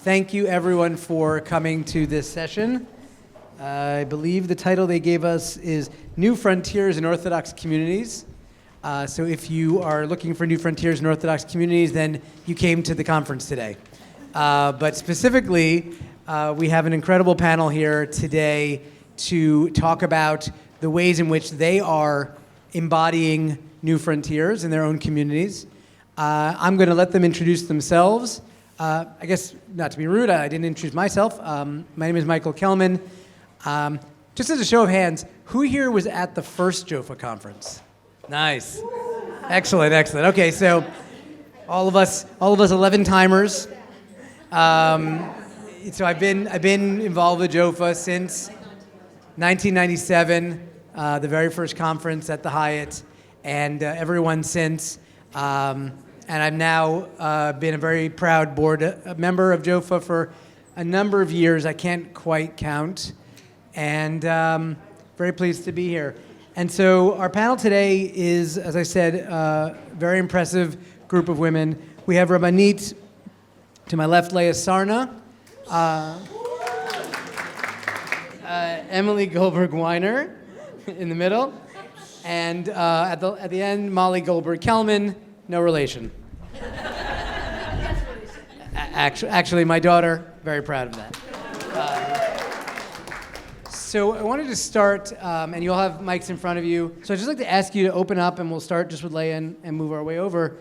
Thank you, everyone, for coming to this session. I believe the title they gave us is New Frontiers in Orthodox Communities. So if you are looking for new frontiers in Orthodox communities, then you came to the conference today. But specifically, we have an incredible panel here today to talk about the ways in which they are embodying new frontiers in their own communities. I'm going to let them introduce themselves. I guess, not to be rude, I didn't introduce myself. My name is Goldberg-Kellman. Just as a show of hands, who here was at the first JOFA conference? Nice. Excellent. Okay, so all of us 11-timers. So I've been involved with JOFA since 1997, the very first conference at the Hyatt, and everyone since. And I've now been a very proud board member of JOFA for a number of years. I can't quite count. And very pleased to be here. And so our panel today is, as I said, a very impressive group of women. We have Rabbanit to my left, Leah Sarna, Emily Goldberg-Weiner in the middle, and at the end, Molly Goldberg-Kellman. No relation. Actually, my daughter, very proud of that. So I wanted to start, and you'll have mics in front of you. So I'd just like to ask you to open up, and we'll start just with Leah and move our way over,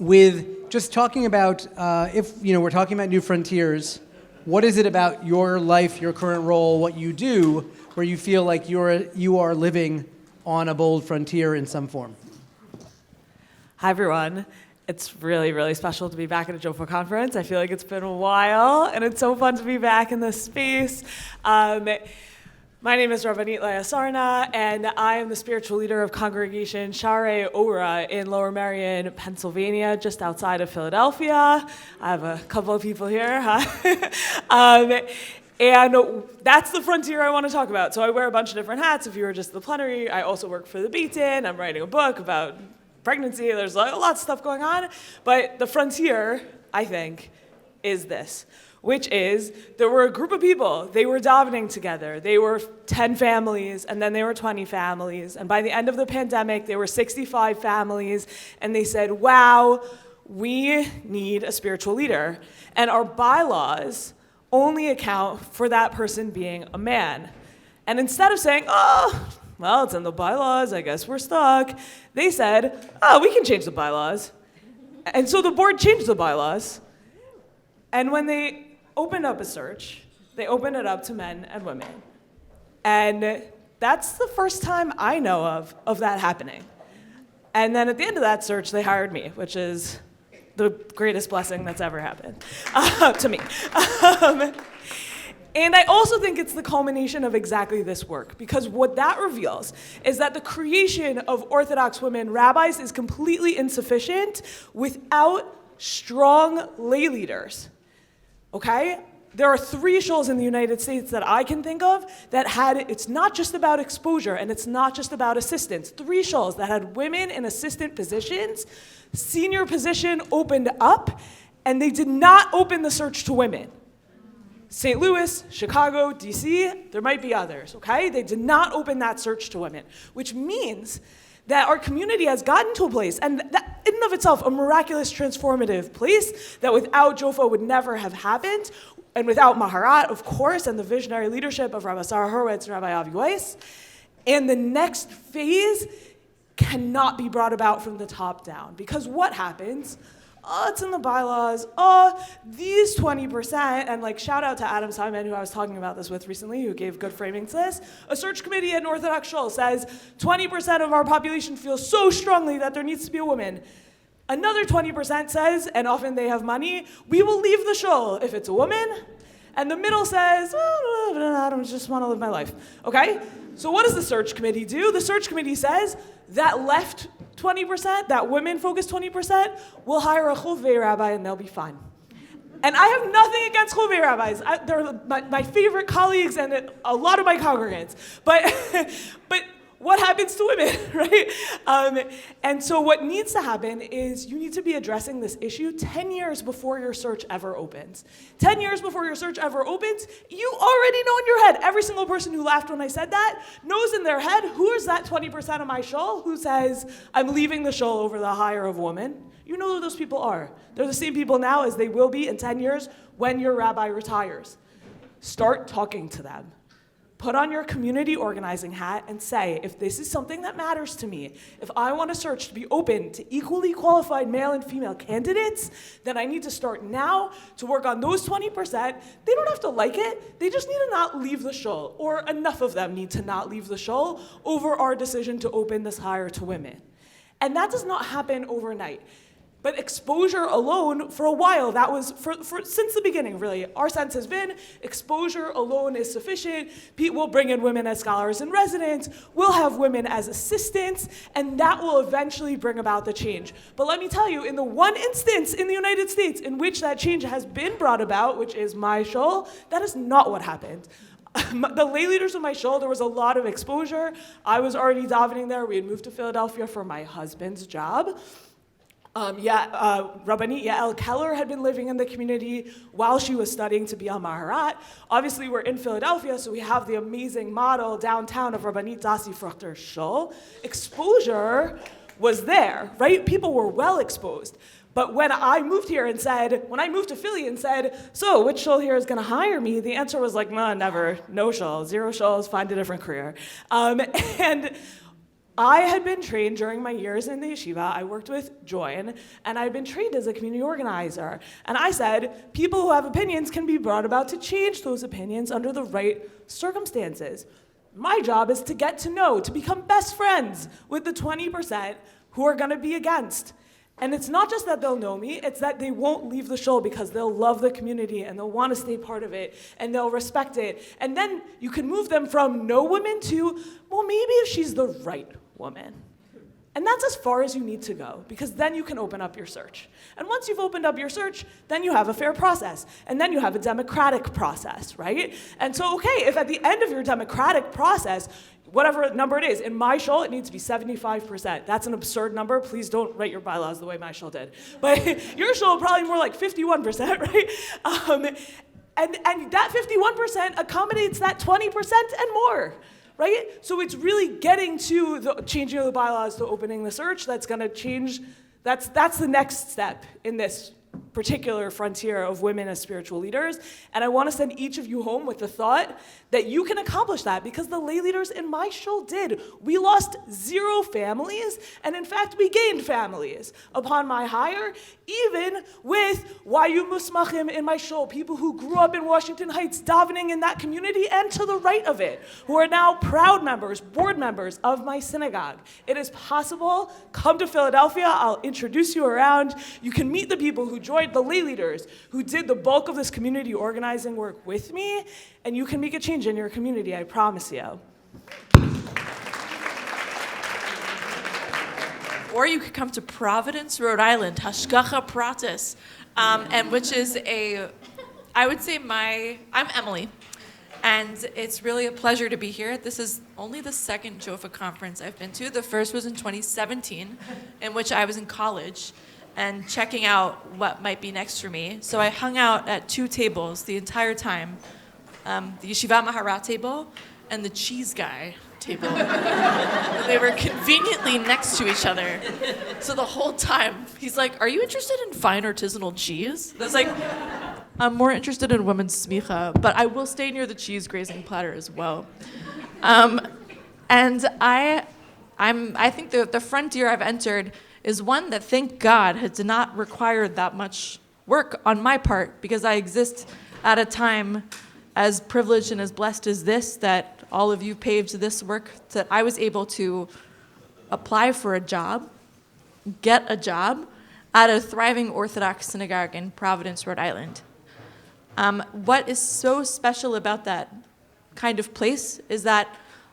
with just talking about, if we're talking about new frontiers, what is it about your life, your current role, what you do, where you feel like you are living on a bold frontier in some form? Hi, everyone. It's really, really special to be back at a JOFA conference. I feel like it's been a while, and it's so fun to be back in this space. My name is Rabbanit Leah Sarna, and I am the spiritual leader of Congregation Share Ora in Lower Merion, Pennsylvania, just outside of Philadelphia. I have a couple of people here. And that's the frontier I want to talk about. So I wear a bunch of different hats. If you were just at the plenary, I also work for the Beit Din. I'm writing a book about pregnancy. There's lots of stuff going on. But the frontier, I think, is this, which is there were a group of people. They were davening together. They were 10 families, and then they were 20 families. And by the end of the pandemic, there were 65 families. And they said, wow, we need a spiritual leader. And our bylaws only account for that person being a man. And instead of saying, well, it's in the bylaws, I guess we're stuck, they said, we can change the bylaws. And so the board changed the bylaws. And when they opened up a search, they opened it up to men and women. And that's the first time I know of that happening. And then at the end of that search, they hired me, which is the greatest blessing that's ever happened to me. And I also think it's the culmination of exactly this work, because what that reveals is that the creation of Orthodox women rabbis is completely insufficient without strong lay leaders, okay? There are 3 shuls in the United States that I can think of that it's not just about exposure and it's not just about assistants. 3 shuls that had women in assistant positions, senior position opened up, and they did not open the search to women. St. Louis, Chicago, DC, there might be others, okay? They did not open that search to women, which means that our community has gotten to a place, and that in and of itself, a miraculous, transformative place that without JOFA would never have happened, and without Maharat, of course, and the visionary leadership of Rabbi Sarah Horowitz and Rabbi Avi Weiss. And the next phase cannot be brought about from the top down, because what happens? It's in the bylaws. These 20%, and shout out to Adam Simon, who I was talking about this with recently, who gave good framing to this. A search committee at an Orthodox shul says 20% of our population feels so strongly that there needs to be a woman. Another 20% says, and often they have money, we will leave the shul if it's a woman. And the middle says, I don't just want to live my life. Okay? So what does the search committee do? The search committee says that left 20%, that women-focused 20%, will hire a chovei rabbi and they'll be fine. And I have nothing against chovei rabbis. They're my favorite colleagues and a lot of my congregants. But what happens to women, right? And so what needs to happen is you need to be addressing this issue 10 years before your search ever opens. 10 years before your search ever opens, you already know in your head, every single person who laughed when I said that knows in their head, who is that 20% of my shul who says, I'm leaving the shul over the hire of woman? You know who those people are. They're the same people now as they will be in 10 years when your rabbi retires. Start talking to them. Put on your community organizing hat and say, if this is something that matters to me, if I want a search to be open to equally qualified male and female candidates, then I need to start now to work on those 20%. They don't have to like it. They just need to not leave the shul, or enough of them need to not leave the shul over our decision to open this hire to women. And that does not happen overnight. But exposure alone, for a while, that was, since the beginning, really, our sense has been exposure alone is sufficient. We'll bring in women as scholars in residence, we'll have women as assistants, and that will eventually bring about the change. But let me tell you, in the one instance in the United States in which that change has been brought about, which is my shul, that is not what happened. The lay leaders of my shul, there was a lot of exposure. I was already davening there. We had moved to Philadelphia for my husband's job. Rabbanit Yael Keller had been living in the community while she was studying to be a Maharat. Obviously, we're in Philadelphia, so we have the amazing model downtown of Rabbanit Dasi Fruchter Shul. Exposure was there, right? People were well exposed. But when I moved to Philly and said, so which shul here is going to hire me? The answer was like, no, never, no shul, 0 shuls, find a different career. And I had been trained during my years in the yeshiva. I worked with Join, and I had been trained as a community organizer. And I said, people who have opinions can be brought about to change those opinions under the right circumstances. My job is to get to know, to become best friends with the 20% who are going to be against. And it's not just that they'll know me, it's that they won't leave the shul because they'll love the community and they'll want to stay part of it and they'll respect it. And then you can move them from no women to, well, maybe if she's the right woman. And that's as far as you need to go, because then you can open up your search. And once you've opened up your search, then you have a fair process. And then you have a democratic process, right? And so, okay, if at the end of your democratic process, whatever number it is, in my shul, it needs to be 75%. That's an absurd number. Please don't write your bylaws the way my shul did. But your shul, probably more like 51%, right? And that 51% accommodates that 20% and more. Right? So it's really getting to the changing of the bylaws to opening the search that's going to change. That's the next step in this particular frontier of women as spiritual leaders. And I want to send each of you home with the thought that you can accomplish that, because the lay leaders in my shul did. We lost 0 families, and in fact, we gained families upon my hire, even with YU Musmachim in my shul, people who grew up in Washington Heights, davening in that community and to the right of it, who are now proud members, board members of my synagogue. It is possible. Come to Philadelphia. I'll introduce you around. You can meet the people who joined, the lay leaders who did the bulk of this community organizing work with me, and you can make a change in your community, I promise you. Or you could come to Providence, Rhode Island, Hashgacha Pratis, and which is I would say I'm Emily, and it's really a pleasure to be here. This is only the second Jofa conference I've been to. The first was in 2017, in which I was in college and checking out what might be next for me. So I hung out at 2 tables the entire time, the Yeshiva Maharat table and the cheese guy table. They were conveniently next to each other. So the whole time, he's like, are you interested in fine artisanal cheese? I was like, I'm more interested in women's smicha, but I will stay near the cheese grazing platter as well. And I think the frontier I've entered is one that, thank God, has not required that much work on my part, because I exist at a time as privileged and as blessed as this, that all of you paved this work, that I was able to apply for a job, get a job at a thriving Orthodox synagogue in Providence, Rhode Island. What is so special about that kind of place is that,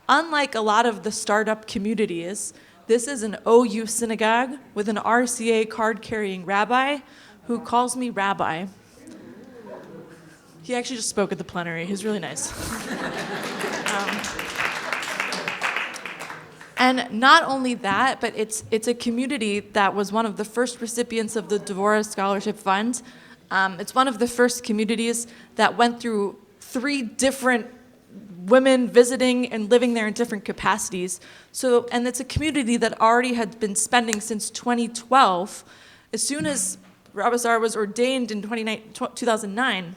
unlike a lot of the startup communities, this is an OU synagogue with an RCA card-carrying rabbi who calls me Rabbi. He actually just spoke at the plenary. He's really nice. And not only that, but it's a community that was one of the first recipients of the Dvorah Scholarship Fund. It's one of the first communities that went through 3 different women visiting and living there in different capacities. So, and it's a community that already had been spending since 2012. As soon as Rabbi Zar was ordained in 2009,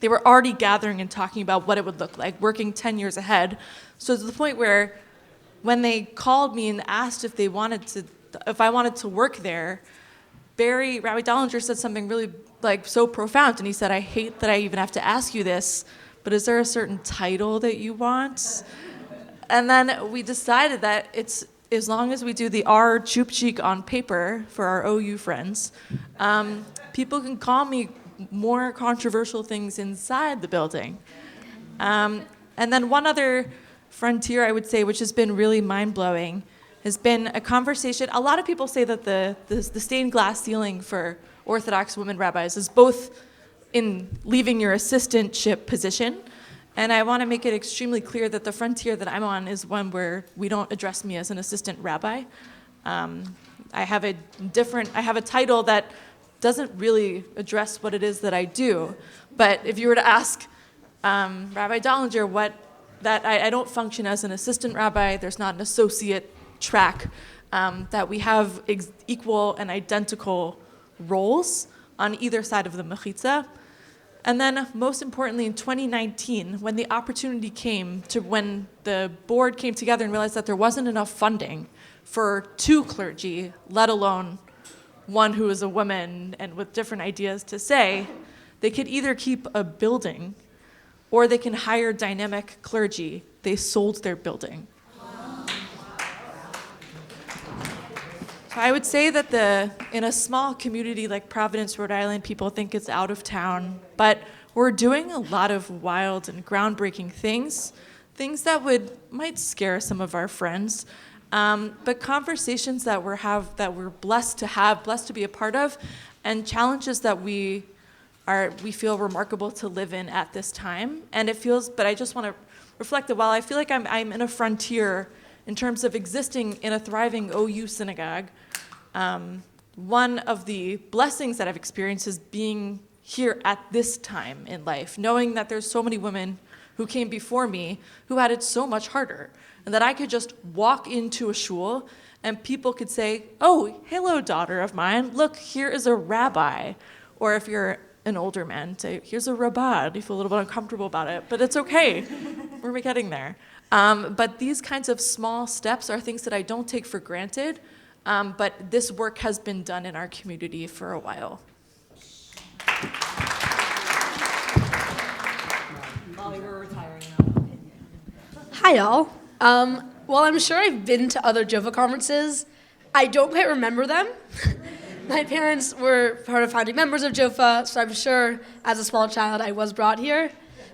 they were already gathering and talking about what it would look like, working 10 years ahead. So to the point where when they called me and asked if I wanted to work there, Rabbi Dollinger said something really so profound, and he said, "I hate that I even have to ask you this, but is there a certain title that you want?" And then we decided that it's, as long as we do the R chupchik on paper for our OU friends, people can call me more controversial things inside the building. And then one other frontier, I would say, which has been really mind-blowing, has been a conversation. A lot of people say that the stained glass ceiling for Orthodox women rabbis is both in leaving your assistantship position, and I want to make it extremely clear that the frontier that I'm on is one where we don't address me as an assistant rabbi. I have a title that doesn't really address what it is that I do, but if you were to ask Rabbi Dollinger I don't function as an assistant rabbi, there's not an associate track, that we have equal and identical roles on either side of the mechitza. And then most importantly, in 2019, when the opportunity came when the board came together and realized that there wasn't enough funding for 2 clergy, let alone one who is a woman and with different ideas to say, they could either keep a building or they can hire dynamic clergy. They sold their building. So I would say that in a small community like Providence, Rhode Island, people think it's out of town, but we're doing a lot of wild and groundbreaking things that might scare some of our friends, but conversations that we're blessed to have, blessed to be a part of, and challenges that we feel remarkable to live in at this time. And but I just want to reflect that while I feel like I'm in a frontier in terms of existing in a thriving OU synagogue, one of the blessings that I've experienced is being here at this time in life, knowing that there's so many women who came before me who had it so much harder, and that I could just walk into a shul and people could say, "Oh, hello, daughter of mine, look, here is a rabbi." Or if you're an older man, say, "Here's a rabbad." You feel a little bit uncomfortable about it, but it's okay. We're getting there. But these kinds of small steps are things that I don't take for granted, but this work has been done in our community for a while. Molly, we're retiring now. Hi, y'all. Well, I'm sure I've been to other JOFA conferences. I don't quite remember them. My parents were part of founding members of JOFA, so I'm sure as a small child I was brought here.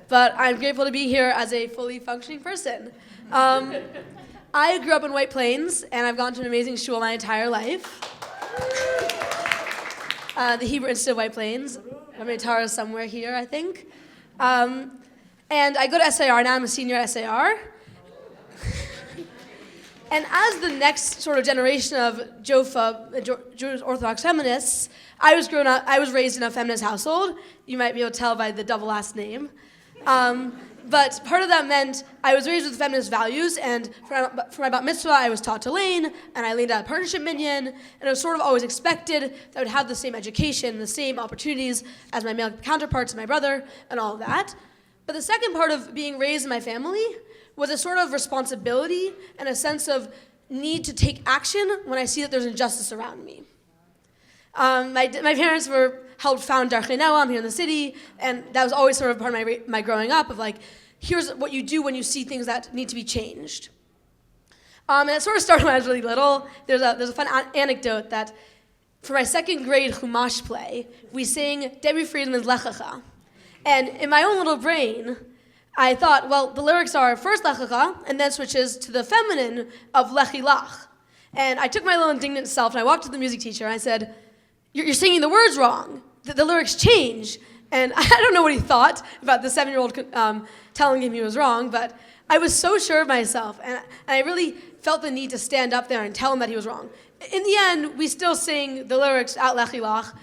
But I'm grateful to be here as a fully functioning person. I grew up in White Plains, and I've gone to an amazing shul my entire life. The Hebrew Institute of White Plains. Moderator is somewhere here, I think. And I go to SAR now. I'm a senior SAR. And as the next sort of generation of JOFA, Jewish Orthodox feminists, I was raised in a feminist household. You might be able to tell by the double last name. But part of that meant I was raised with feminist values, and for my bat mitzvah, I was taught to lane, and I leaned out a partnership minyan, and it was sort of always expected that I would have the same education, the same opportunities as my male counterparts and my brother, and all of that. But the second part of being raised in my family was a sort of responsibility and a sense of need to take action when I see that there's injustice around me. My parents helped found Darchei Noam here in the city, and that was always sort of part of my growing up of like, here's what you do when you see things that need to be changed. And it sort of started when I was really little. There's a fun anecdote that for my second grade Chumash play, we sang Debbie Friedman's Lechacha. And in my own little brain, I thought, well, the lyrics are first Lechacha, and then switches to the feminine of Lechi Lach. And I took my little indignant self, and I walked to the music teacher, and I said, you're singing the words wrong. The lyrics change. And I don't know what he thought about the 7-year-old telling him he was wrong, but I was so sure of myself, and I really felt the need to stand up there and tell him that he was wrong. In the end, we still sing the lyrics out lechilach.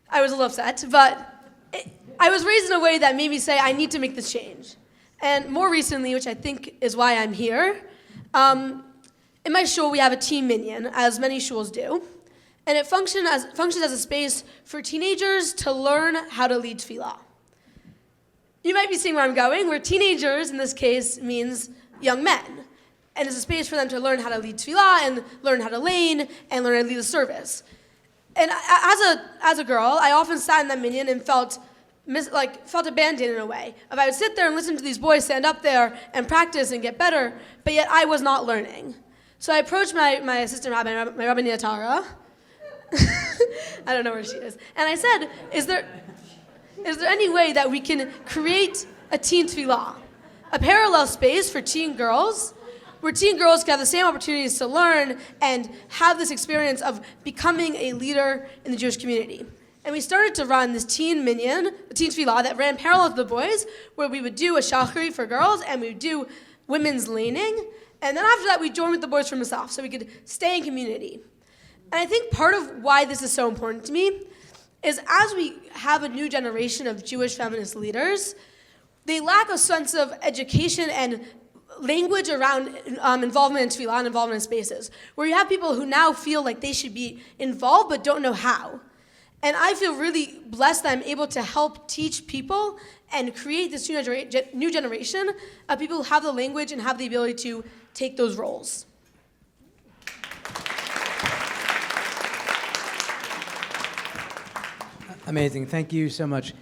I was a little upset, but I was raised in a way that made me say, I need to make this change. And more recently, which I think is why I'm here, in my shul we have a teen minyan, as many shuls do, and it functions as a space for teenagers to learn how to lead tefillah. You might be seeing where I'm going, where teenagers, in this case, means young men. And it's a space for them to learn how to lead tefillah and learn how to lane and learn how to lead the service. And as a girl, I often sat in that minyan and felt abandoned in a way. If I would sit there and listen to these boys stand up there and practice and get better, but yet I was not learning. So I approached my assistant rabbi, my Rabbanit Tara. I don't know where she is. And I said, is there any way that we can create a teen tefillah, a parallel space for teen girls, where teen girls can have the same opportunities to learn and have this experience of becoming a leader in the Jewish community? And we started to run this teen minyan, a teen tefillah that ran parallel to the boys, where we would do a shachri for girls and we would do women's laning. And then after that, we joined with the boys from Masaf so we could stay in community. And I think part of why this is so important to me is as we have a new generation of Jewish feminist leaders, they lack a sense of education and language around involvement in tefillah and involvement in spaces, where you have people who now feel like they should be involved but don't know how. And I feel really blessed that I'm able to help teach people and create this new generation of people who have the language and have the ability to take those roles. Amazing. Thank you so much.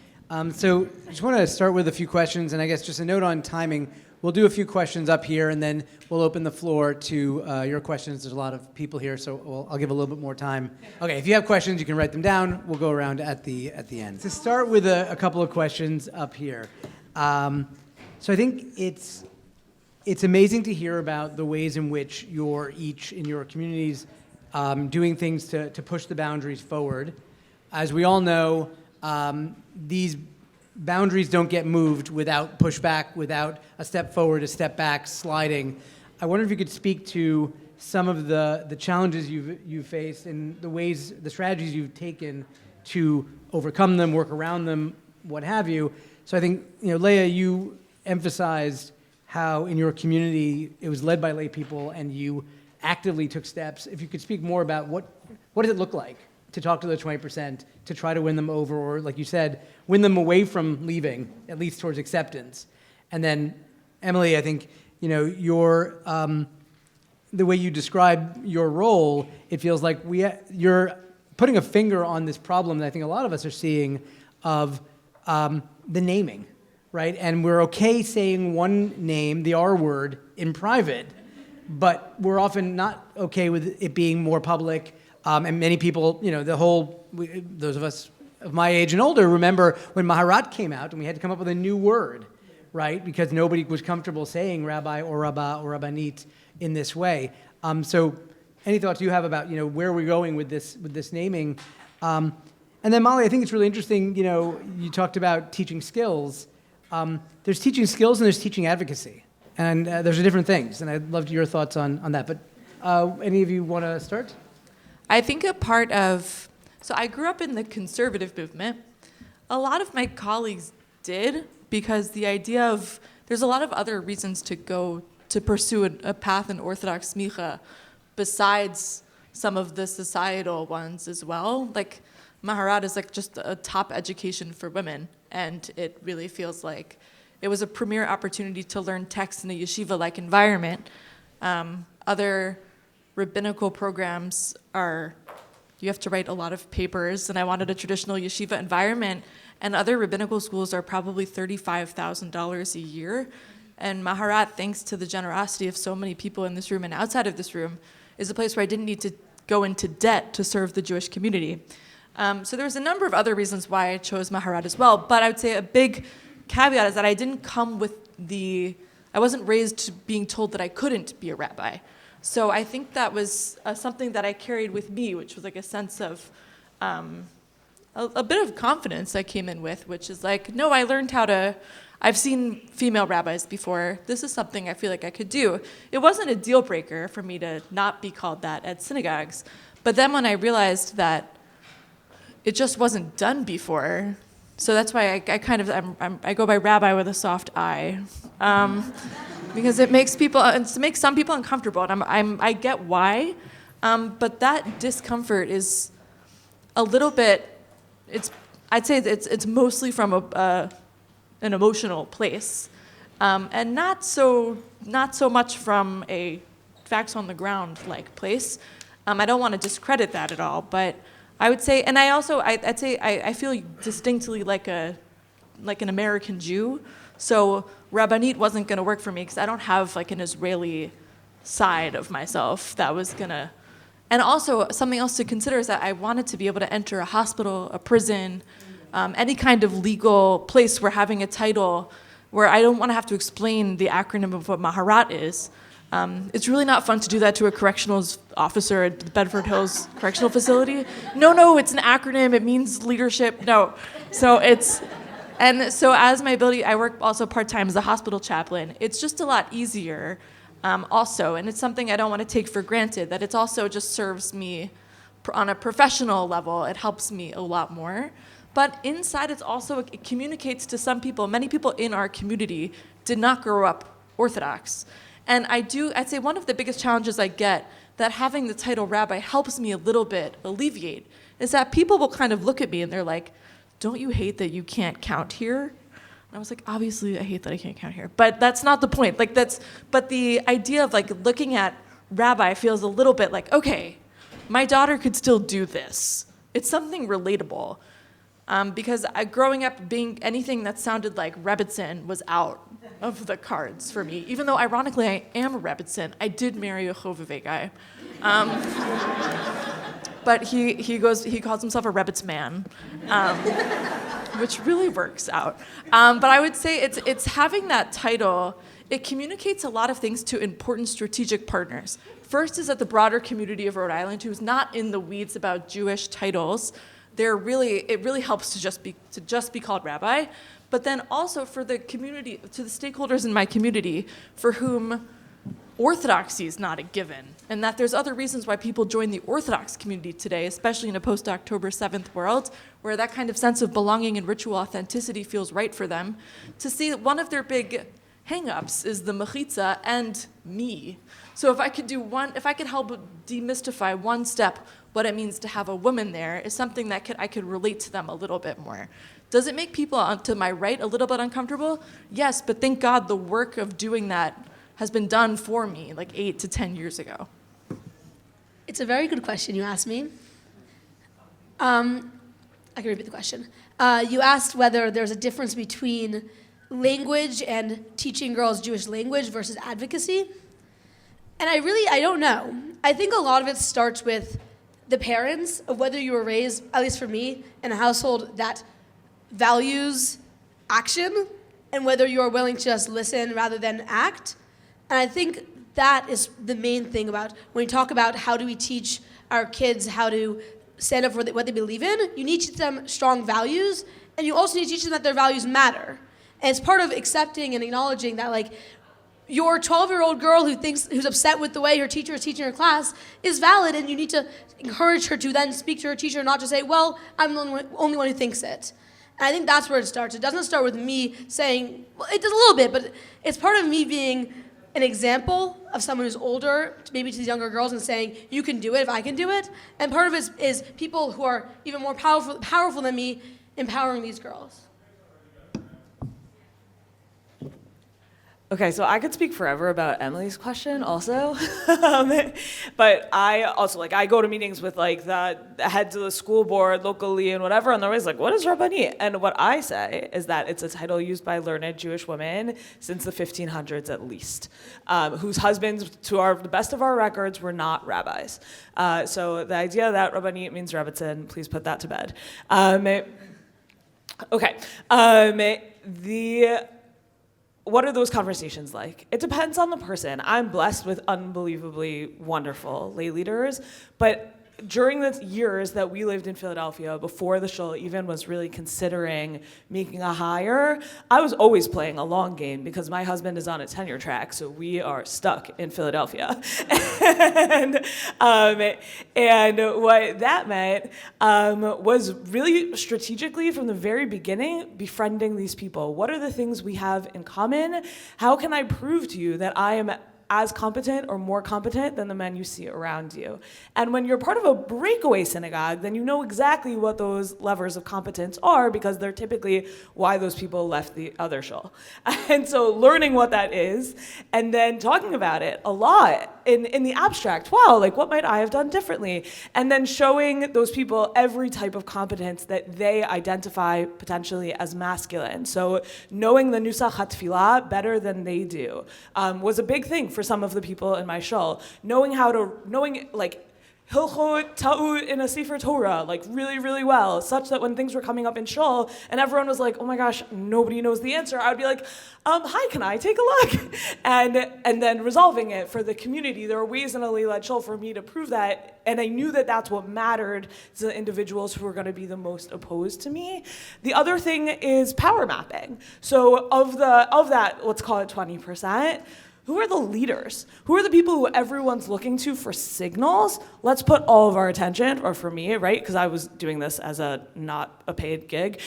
So I just want to start with a few questions, and I guess just a note on timing. We'll do a few questions up here, and then we'll open the floor to your questions. There's a lot of people here, so I'll give a little bit more time. Okay, if you have questions, you can write them down. We'll go around at the end. To start with a couple of questions up here. So I think it's amazing to hear about the ways in which you're each in your communities doing things to push the boundaries forward. As we all know, these boundaries don't get moved without pushback, without a step forward, a step back, sliding. I wonder if you could speak to some of the challenges you've faced and the strategies you've taken to overcome them, work around them, what have you. So I think, Leah, you emphasized how in your community it was led by lay people and you actively took steps. If you could speak more about what does it look like to talk to the 20%, to try to win them over, or like you said, win them away from leaving, at least towards acceptance. And then, Emily, I think, your the way you describe your role, it feels like you're putting a finger on this problem that I think a lot of us are seeing of the naming, right? And we're okay saying one name, the R word, in private, but we're often not okay with it being more public. And many people, those of us of my age and older remember when Maharat came out and we had to come up with a new word, right? Because nobody was comfortable saying rabbi or rabbah or rabbanit in this way. So any thoughts you have about, where we're going with this naming? And then Molly, I think it's really interesting, you talked about teaching skills. There's teaching skills and there's teaching advocacy. And those are different things. And I'd love your thoughts on that. But any of you want to start? I think so I grew up in the conservative movement. A lot of my colleagues did, because the idea of, there's a lot of other reasons to pursue a path in Orthodox smicha besides some of the societal ones as well. Like Maharat is like just a top education for women, and it really feels like it was a premier opportunity to learn text in a yeshiva-like environment. Other rabbinical programs you have to write a lot of papers, and I wanted a traditional yeshiva environment, and other rabbinical schools are probably $35,000 a year. And Maharat, thanks to the generosity of so many people in this room and outside of this room, is a place where I didn't need to go into debt to serve the Jewish community. So there was a number of other reasons why I chose Maharat as well, but I would say a big caveat is that I wasn't raised being told that I couldn't be a rabbi. So I think that was something that I carried with me, which was like a sense of a bit of confidence I came in with, which is like, no, I've seen female rabbis before. This is something I feel like I could do. It wasn't a deal breaker for me to not be called that at synagogues. But then when I realized that it just wasn't done before, so that's why I go by rabbi with a soft I, because it makes some people uncomfortable, and I get why, but that discomfort is a little bit. I'd say it's mostly from an emotional place, and not so much from a facts on the ground like place. I don't want to discredit that at all, but I would say, and I'd say I feel distinctly like an American Jew, so Rabbanit wasn't going to work for me because I don't have like an Israeli side of myself that was gonna. And also something else to consider is that I wanted to be able to enter a hospital, a prison, any kind of legal place where having a title where I don't want to have to explain the acronym of what Maharat is. It's really not fun to do that to a correctional officer at the Bedford Hills Correctional Facility. No, it's an acronym. It means leadership. No. So as my ability, I work also part-time as a hospital chaplain. It's just a lot easier also, and it's something I don't want to take for granted, that it's also just serves me on a professional level. It helps me a lot more. But inside, it communicates to some people. Many people in our community did not grow up Orthodox. And I'd say one of the biggest challenges I get that having the title rabbi helps me a little bit alleviate is that people will kind of look at me and they're like, don't you hate that you can't count here? And I was like, obviously I hate that I can't count here, but that's not the point. But the idea of like looking at rabbi feels a little bit like, okay, my daughter could still do this. It's something relatable. Because growing up, being anything that sounded like Rebbitzin was out of the cards for me. Even though, ironically, I am a Rebbitzin. I did marry a Chovevei guy. But he calls himself a Rebbitz man, which really works out. But I would say it's having that title. It communicates a lot of things to important strategic partners. First is that the broader community of Rhode Island, who's not in the weeds about Jewish titles, it really helps to just be called rabbi, but then also for the community, to the stakeholders in my community for whom Orthodoxy is not a given, and that there's other reasons why people join the Orthodox community today, especially in a post-October 7th world, where that kind of sense of belonging and ritual authenticity feels right for them, to see that one of their big hang-ups is the mechitza and me. So if I could help demystify one step what it means to have a woman there is something that I could relate to them a little bit more. Does it make people to my right a little bit uncomfortable? Yes, but thank God the work of doing that has been done for me like 8 to 10 years ago. It's a very good question you asked me. I can repeat the question. You asked whether there's a difference between language and teaching girls Jewish language versus advocacy. And I don't know. I think a lot of it starts with the parents, of whether you were raised, at least for me, in a household that values action, and whether you are willing to just listen rather than act. And I think that is the main thing about when we talk about how do we teach our kids how to stand up for what they believe in. You need to teach them strong values, and you also need to teach them that their values matter. And it's part of accepting and acknowledging that, like, your 12-year-old girl who's upset with the way her teacher is teaching her class is valid, and you need to encourage her to then speak to her teacher, not just say, well, I'm the only one who thinks it. And I think that's where it starts. It doesn't start with me saying, well, it does a little bit, but it's part of me being an example of someone who's older, maybe to these younger girls, and saying, you can do it if I can do it. And part of it is people who are even more powerful than me empowering these girls. Okay, so I could speak forever about Emily's question also. But I also, I go to meetings with, the heads of the school board locally and whatever, and they're always like, what is Rabbanit? And what I say is that it's a title used by learned Jewish women since the 1500s at least, whose husbands, to the best of our records, were not rabbis. So the idea that Rabbanit means Rebbitzin, please put that to bed. What are those conversations like? It depends on the person. I'm blessed with unbelievably wonderful lay leaders, but during the years that we lived in Philadelphia, before the shul even was really considering making a hire, I was always playing a long game because my husband is on a tenure track, so we are stuck in Philadelphia. and what that meant was really strategically from the very beginning, befriending these people. What are the things we have in common? How can I prove to you that I am as competent or more competent than the men you see around you? And when you're part of a breakaway synagogue, then you know exactly what those levers of competence are, because they're typically why those people left the other shul. And so learning what that is and then talking about it a lot in the abstract, wow, like what might I have done differently? And then showing those people every type of competence that they identify potentially as masculine. So knowing the nusach hatfilah better than they do was a big thing for some of the people in my shul. Knowing like Hilchot Ta'ud in a Sefer Torah, like really, really well, such that when things were coming up in shul and everyone was like, oh my gosh, nobody knows the answer, I would be like, hi, can I take a look? And then resolving it for the community. There were ways in a Leah shul for me to prove that, and I knew that that's what mattered to the individuals who were going to be the most opposed to me. The other thing is power mapping. So of that, let's call it 20%, who are the leaders? Who are the people who everyone's looking to for signals? Let's put all of our attention, or for me, right? Because I was doing this as not a paid gig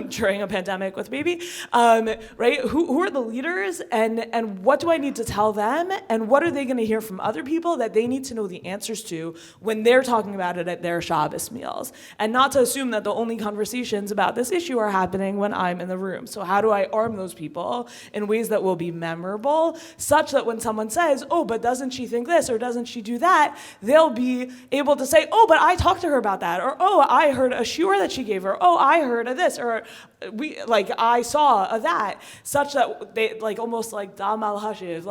during a pandemic with baby, right? Who are the leaders, and what do I need to tell them? And what are they going to hear from other people that they need to know the answers to when they're talking about it at their Shabbos meals? And not to assume that the only conversations about this issue are happening when I'm in the room. So how do I arm those people in ways that will be memorable, such that when someone says, oh, but doesn't she think this, or doesn't she do that, they'll be able to say, oh, but I talked to her about that, or oh, I heard a shiur that she gave her, oh, I heard of this, or I saw of that, such that they almost like dam al hashiv,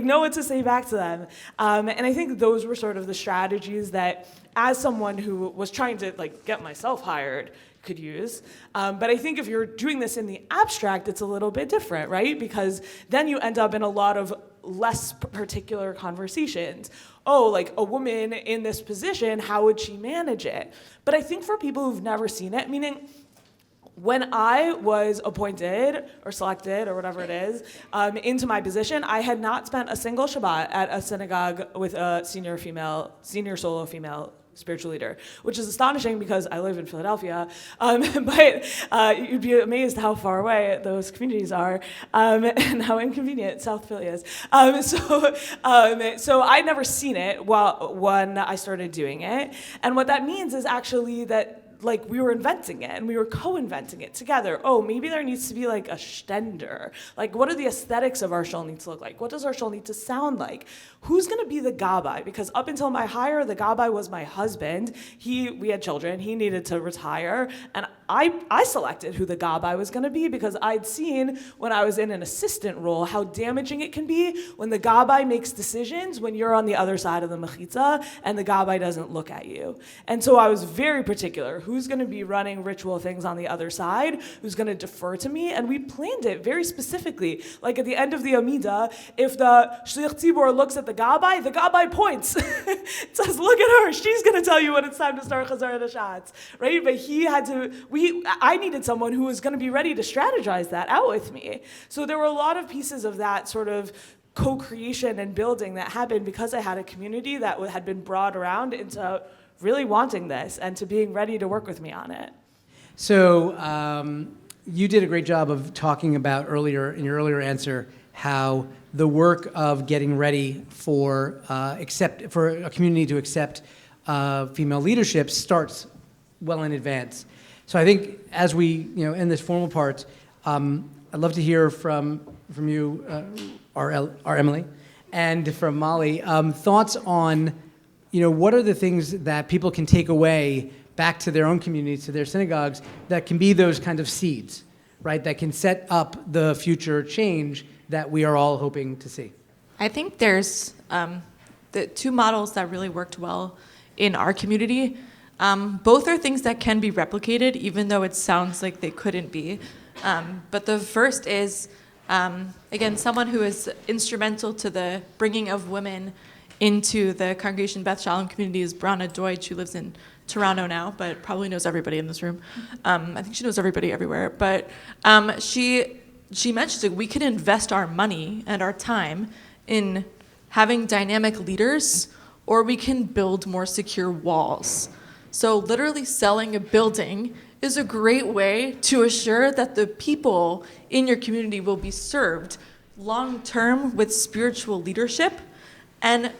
know what to say back to them. And I think those were sort of the strategies that, as someone who was trying to get myself hired, could use. But I think if you're doing this in the abstract, it's a little bit different, right? Because then you end up in a lot of less particular conversations. Oh, like a woman in this position, how would she manage it? But I think for people who've never seen it, meaning when I was appointed or selected or whatever it is into my position, I had not spent a single Shabbat at a synagogue with a senior solo female spiritual leader, which is astonishing because I live in Philadelphia, but you'd be amazed how far away those communities are and how inconvenient South Philly is. So I'd never seen it when I started doing it, and what that means is actually that we were inventing it and we were co-inventing it together. Oh, maybe there needs to be a stender. What do the aesthetics of our shul need to look like? What does our shul need to sound like? Who's gonna be the gabbai? Because up until my hire, the gabbai was my husband. We had children, he needed to retire, and I selected who the gabbai was gonna be because I'd seen when I was in an assistant role how damaging it can be when the gabbai makes decisions when you're on the other side of the mechitza and the gabbai doesn't look at you. And so I was very particular. Who's going to be running ritual things on the other side? Who's going to defer to me? And we planned it very specifically. Like at the end of the Amida, if the Shliach Tzibor looks at the gabbai points. It says, look at her. She's going to tell you when it's time to start Chazar Hashatz, right? But I needed someone who was going to be ready to strategize that out with me. So there were a lot of pieces of that sort of co-creation and building that happened because I had a community that had been brought around into really wanting this and to being ready to work with me on it. So you did a great job of talking about in your earlier answer how the work of getting ready for a community to accept female leadership starts well in advance. So I think as we in this formal part, I'd love to hear from you, our Emily, and from Molly, thoughts on what are the things that people can take away back to their own communities, to their synagogues, that can be those kind of seeds, right? That can set up the future change that we are all hoping to see. I think there's the two models that really worked well in our community. Both are things that can be replicated, even though it sounds like they couldn't be. But the first is, again, someone who is instrumental to the bringing of women into the Congregation Beth Shalom community is Brana Deutsch, who lives in Toronto now, but probably knows everybody in this room. I think she knows everybody everywhere. But she mentions that we can invest our money and our time in having dynamic leaders, or we can build more secure walls. So literally selling a building is a great way to assure that the people in your community will be served long-term with spiritual leadership. And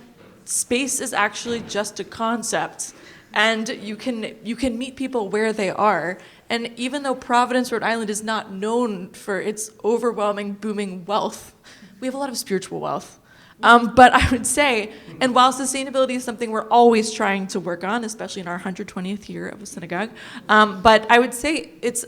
space is actually just a concept. And you can meet people where they are. And even though Providence, Rhode Island is not known for its overwhelming, booming wealth, we have a lot of spiritual wealth. But I would say, and while sustainability is something we're always trying to work on, especially in our 120th year of a synagogue, but I would say it's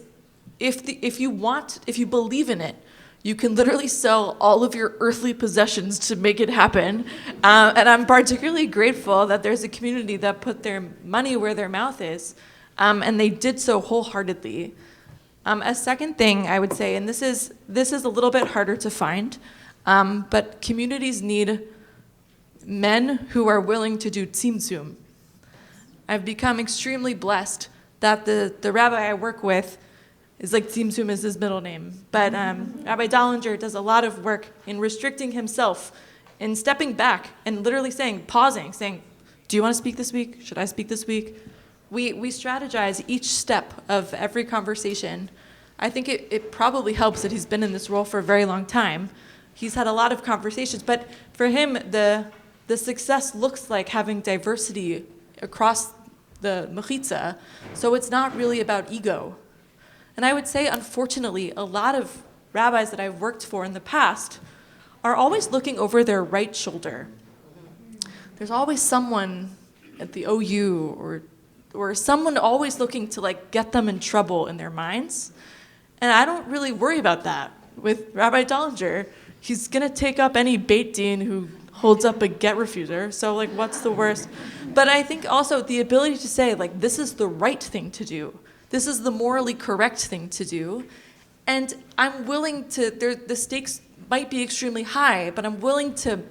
if you believe in it, you can literally sell all of your earthly possessions to make it happen. And I'm particularly grateful that there's a community that put their money where their mouth is, and they did so wholeheartedly. A second thing I would say, and this is a little bit harder to find, but communities need men who are willing to do tzimtzum. I've become extremely blessed that the rabbi I work with is like tzimtzum is his middle name. But Rabbi Dollinger does a lot of work in restricting himself, in stepping back and literally pausing, saying, do you want to speak this week? Should I speak this week? We strategize each step of every conversation. I think it probably helps that he's been in this role for a very long time. He's had a lot of conversations, but for him, the success looks like having diversity across the mechitza, so it's not really about ego. And I would say, unfortunately, a lot of rabbis that I've worked for in the past are always looking over their right shoulder. There's always someone at the OU or someone always looking to get them in trouble in their minds. And I don't really worry about that. With Rabbi Dollinger, he's gonna take up any Beit Din who holds up a get refuser, so what's the worst? But I think also the ability to say, this is the right thing to do. This is the morally correct thing to do. And I'm willing to, the stakes might be extremely high, but I'm willing to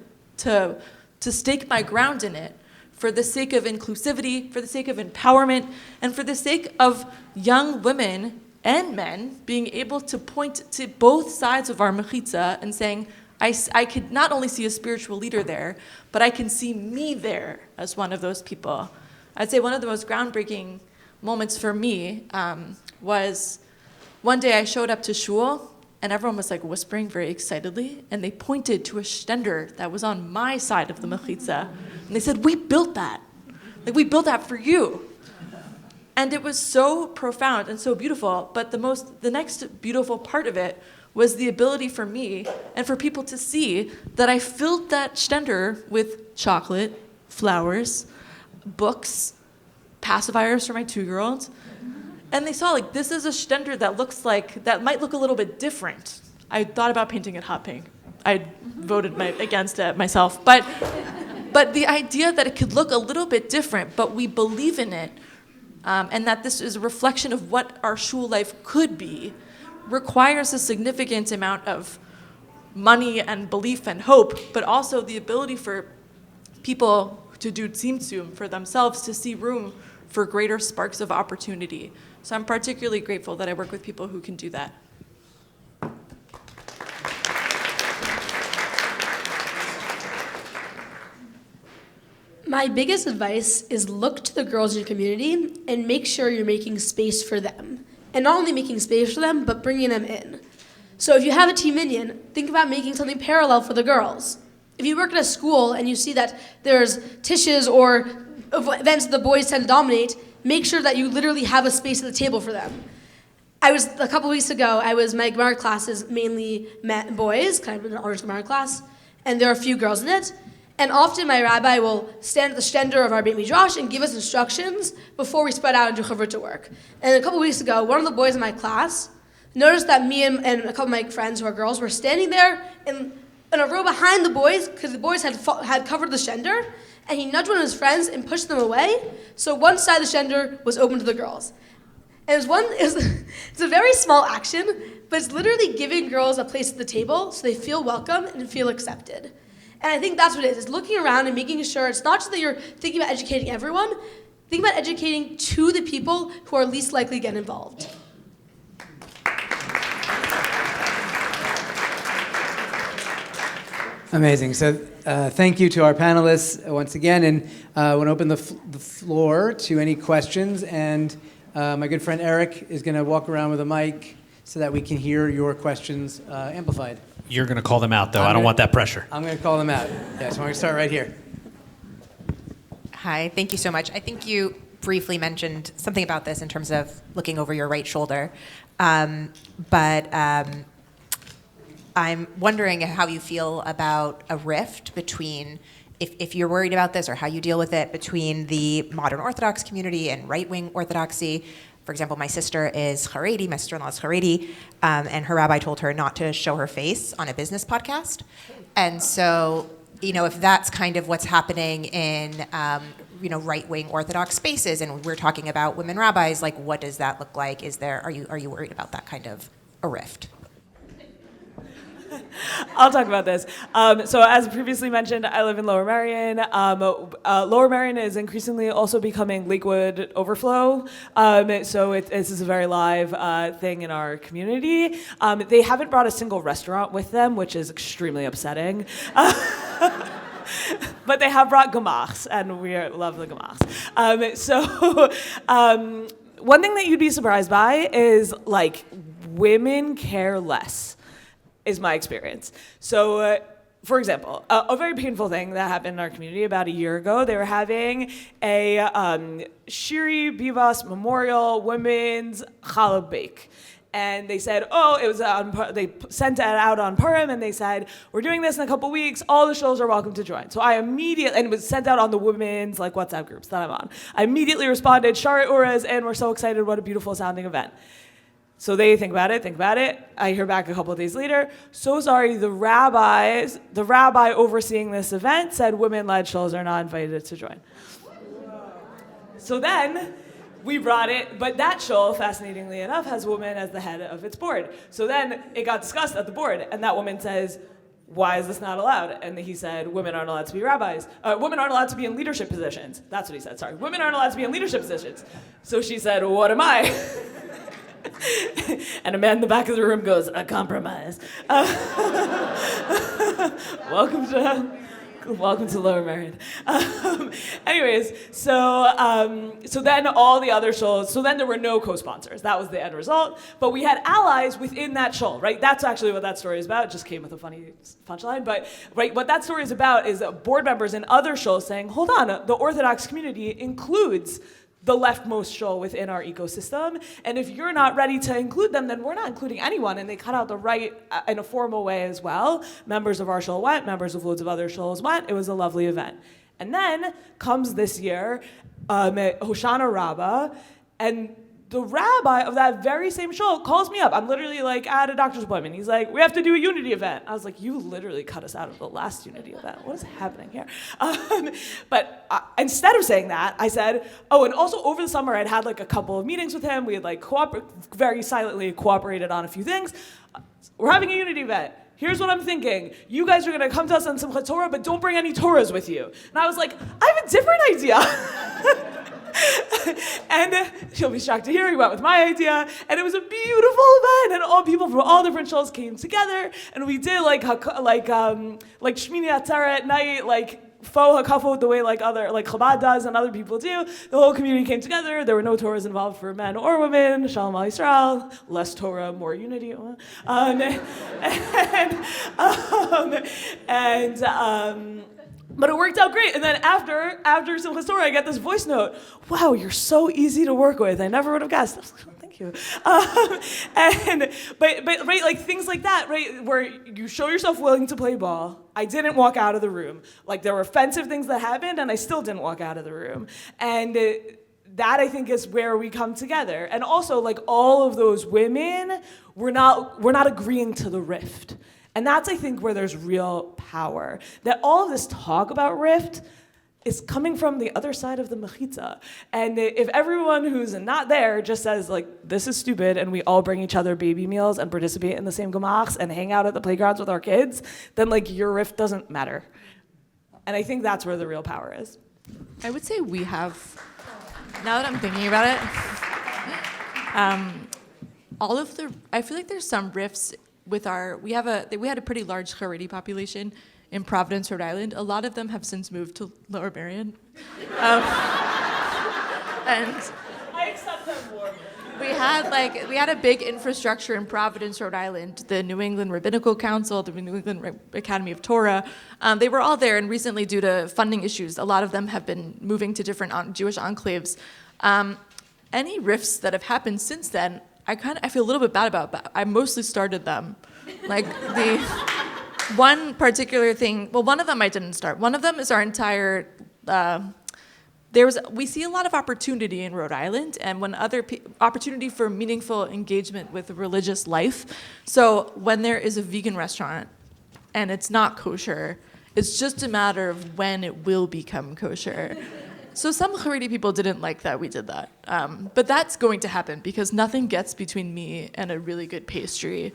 stake my ground in it for the sake of inclusivity, for the sake of empowerment, and for the sake of young women and men being able to point to both sides of our mechitza and saying, I could not only see a spiritual leader there, but I can see me there as one of those people. I'd say one of the most groundbreaking moments for me was one day I showed up to shul and everyone was whispering very excitedly, and they pointed to a shtender that was on my side of the mechitza, and they said, we built that. We built that for you. And it was so profound and so beautiful, but the next beautiful part of it was the ability for me and for people to see that I filled that shtender with chocolate, flowers, books, pacifiers for my 2-year-old. And they saw this is a shtender that might look a little bit different. I thought about painting it hot pink. I voted against it myself. But the idea that it could look a little bit different, but we believe in it, and that this is a reflection of what our shul life could be, requires a significant amount of money and belief and hope, but also the ability for people to do tzimtzum for themselves, to see room for greater sparks of opportunity. So I'm particularly grateful that I work with people who can do that. My biggest advice is look to the girls in your community and make sure you're making space for them. And not only making space for them, but bringing them in. So if you have a team minion, think about making something parallel for the girls. If you work at a school and you see that there's tishes or events that the boys tend to dominate, make sure that you literally have a space at the table for them. A couple weeks ago, my Gemara class is mainly boys, kind of an honors Gemara class, and there are a few girls in it. And often my rabbi will stand at the shtender of our Beit Midrash and give us instructions before we spread out and do chavruta work. And a couple weeks ago, one of the boys in my class noticed that me and a couple of my friends who are girls were standing there in a row behind the boys because the boys had covered the shtender, and he nudged one of his friends and pushed them away. So one side of the shtender was open to the girls. And it's a very small action, but it's literally giving girls a place at the table so they feel welcome and feel accepted. And I think that's what it is looking around and making sure it's not just that you're thinking about educating everyone, think about educating to the people who are least likely to get involved. Amazing. So thank you to our panelists once again, and I want to open the floor to any questions. And my good friend Eric is going to walk around with a mic so that we can hear your questions amplified. You're going to call them out, though. I don't want that pressure. I'm going to call them out. Yeah, so I'm going to start right here. Hi, thank you so much. I think you briefly mentioned something about this in terms of looking over your right shoulder. But I'm wondering how you feel about a rift between, if you're worried about this or how you deal with it, between the modern Orthodox community and right-wing Orthodoxy. For example, my sister is Haredi, my sister-in-law is Haredi, and her rabbi told her not to show her face on a business podcast. And so, if that's kind of what's happening in, right-wing Orthodox spaces, and we're talking about women rabbis, like, what does that look like? Are you worried about that kind of a rift? I'll talk about this. So as previously mentioned, I live in Lower Merion. Lower Merion is increasingly also becoming Lakewood overflow. So this is a very live thing in our community. They haven't brought a single restaurant with them, which is extremely upsetting. But they have brought gemachs, and we love the gemachs. One thing that you'd be surprised by is, like, women care less, is my experience. So, for example, a very painful thing that happened in our community about a year ago, they were having a Shiri Bivas Memorial Women's Challah Bake. And they said, they sent it out on Purim, and they said, we're doing this in a couple weeks, all the shuls are welcome to join. So I immediately, and it was sent out on the women's WhatsApp groups that I'm on. I immediately responded, Shari Uras, and we're so excited, what a beautiful sounding event. So they think about it. I hear back a couple of days later. So sorry, the rabbi overseeing this event said women-led shuls are not invited to join. So then we brought it, but that shul, fascinatingly enough, has a woman as the head of its board. So then it got discussed at the board, and that woman says, why is this not allowed? And he said, women aren't allowed to be rabbis. Women aren't allowed to be in leadership positions. That's what he said, sorry. Women aren't allowed to be in leadership positions. So she said, well, what am I? And a man in the back of the room goes, a compromise. Welcome to Lower Merion. Anyways, so then all the other shuls, so then there were no co-sponsors. That was the end result. But we had allies within that shul, right? That's actually what that story is about. It just came with a funny punchline. But right, what that story is about is board members in other shuls saying, hold on, the Orthodox community includes the leftmost shul within our ecosystem. And if you're not ready to include them, then we're not including anyone. And they cut out the right in a formal way as well. Members of our shul went, members of loads of other shuls went. It was a lovely event. And then comes this year, Hoshana Rabbah, and the rabbi of that very same shul calls me up. I'm literally at a doctor's appointment. He's like, we have to do a unity event. I was like, you literally cut us out of the last unity event. What is happening here? But instead of saying that, I said, and also over the summer, I'd had a couple of meetings with him. We had very silently cooperated on a few things. We're having a unity event. Here's what I'm thinking. You guys are going to come to us on Simchat Torah, but don't bring any Torahs with you. And I was like, I have a different idea. And she'll be shocked to hear he went with my idea, and it was a beautiful event, and all people from all different shuls came together, and we did Shmini Atzeret at night, faux hakafot, the way Chabad does and other people do. The whole community came together. There were no Torahs involved for men or women. Shalom al Yisrael. Less Torah, more unity. But it worked out great. And then after Simchas Torah, I get this voice note. Wow, you're so easy to work with. I never would have guessed. I was like, oh, thank you. But things like that, right, where you show yourself willing to play ball. I didn't walk out of the room. There were offensive things that happened, and I still didn't walk out of the room. And that, I think, is where we come together. And also, all of those women, we're not agreeing to the rift. And that's, I think, where there's real power. That all of this talk about rift is coming from the other side of the mechitza. And if everyone who's not there just says, this is stupid, and we all bring each other baby meals and participate in the same gemachs and hang out at the playgrounds with our kids, then, your rift doesn't matter. And I think that's where the real power is. I would say we have, now that I'm thinking about it, I feel like there's some rifts with we had a pretty large Haredi population in Providence, Rhode Island. A lot of them have since moved to Lower Merion. And I accept them warmly. we had a big infrastructure in Providence, Rhode Island, the New England Rabbinical Council, the New England Academy of Torah. They were all there, and recently, due to funding issues, a lot of them have been moving to different Jewish enclaves. Any rifts that have happened since then, I feel a little bit bad about, but I mostly started them. Like the one particular thing, well, one of them I didn't start. One of them is our entire. We see a lot of opportunity in Rhode Island, and when opportunity for meaningful engagement with religious life. So when there is a vegan restaurant and it's not kosher, it's just a matter of when it will become kosher. So some Haredi people didn't like that we did that, but that's going to happen because nothing gets between me and a really good pastry,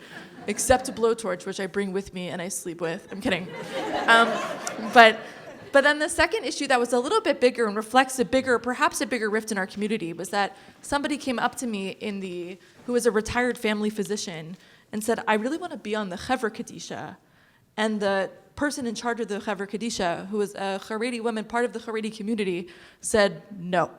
except a blowtorch, which I bring with me and I sleep with. I'm kidding, But then the second issue that was a little bit bigger and reflects perhaps a bigger rift in our community was that somebody came up to me who was a retired family physician and said, I really want to be on the Chevra Kadisha. And the person in charge of the Chevra Kadisha, who was a Haredi woman, part of the Haredi community, said no.